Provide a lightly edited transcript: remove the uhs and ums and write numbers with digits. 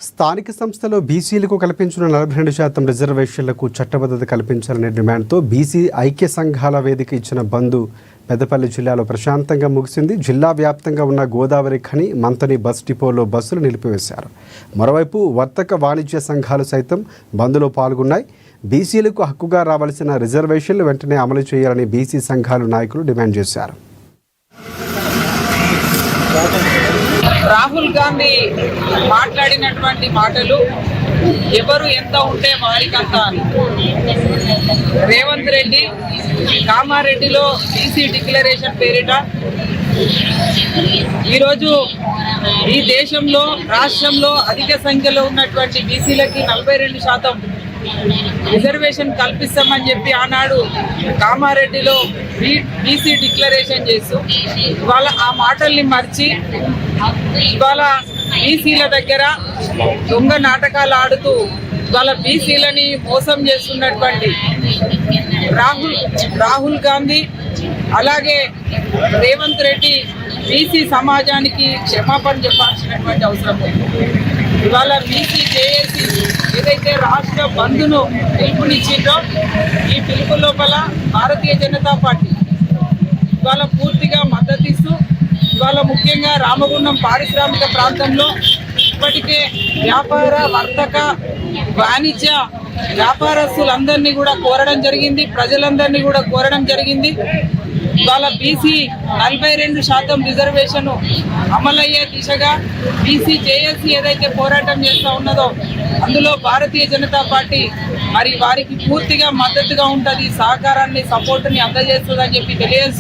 స్థానిక సంస్థలో బీసీలకు కల్పించిన 42% రిజర్వేషన్లకు చట్టబద్ధత కల్పించాలనే డిమాండ్తో బీసీ ఐక్య సంఘాల వేదిక ఇచ్చిన బంద్ పెద్దపల్లి జిల్లాలో ప్రశాంతంగా ముగిసింది. జిల్లా వ్యాప్తంగా ఉన్న గోదావరి ఖని మంతని బస్ డిపోలో బస్సులు నిలిపివేశారు. మరోవైపు వర్తక వాణిజ్య సంఘాలు సైతం బంద్లో పాల్గొన్నాయి. బీసీలకు హక్కుగా రావాల్సిన రిజర్వేషన్లు వెంటనే అమలు చేయాలని బీసీ సంఘాల నాయకులు డిమాండ్ చేశారు. రాహుల్ గాంధీ మాట్లాడినటువంటి మాటలు ఎవరు ఎంత ఉంటే వారికంత అని. రేవంత్ రెడ్డి కామారెడ్డిలో బీసీ డిక్లరేషన్ పేరిట ఈరోజు ఈ దేశంలో రాష్ట్రంలో అధిక సంఖ్యలో ఉన్నటువంటి బీసీలకి 42% రిజర్వేషన్ కల్పిస్తామని చెప్పి ఆనాడు కామారెడ్డిలో బీసీ డిక్లరేషన్ చేస్తూ ఇవాళ ఆ మాటల్ని మర్చి ఇవాళ బీసీల దగ్గర దొంగ నాటకాలు ఆడుతూ ఇవాళ బీసీలని మోసం చేస్తున్నటువంటి రాహుల్ గాంధీ అలాగే రేవంత్ రెడ్డి బీసీ సమాజానికి క్షమాపణ చెప్పాల్సినటువంటి అవసరం ఉంది. ఇవాళ బీసీ జేఏసీ ఏదైతే రాష్ట్ర బంద్ను పిలుపునిచ్చిందో ఈ పిలుపు లోపల భారతీయ జనతా పార్టీ ఇవాళ పూర్తిగా మద్దతిస్తూ ఇవాళ ముఖ్యంగా రామగుండం పారిశ్రామిక ప్రాంతంలో ఇప్పటికే వ్యాపార వర్తక వాణిజ్య వ్యాపారస్తులందరినీ కూడా కోరడం జరిగింది, ప్రజలందరినీ కూడా కోరడం జరిగింది. ఇవాళ బీసీ 42% రిజర్వేషన్ అమలయ్యే దిశగా బీసీ జేఏసీ ఏదైతే పోరాటం చేస్తూ ఉన్నదో అందులో భారతీయ జనతా పార్టీ మరి వారికి పూర్తిగా మద్దతుగా ఉంటుంది, సహకారాన్ని సపోర్టుని అందజేస్తుందని చెప్పి తెలియజేస్తూ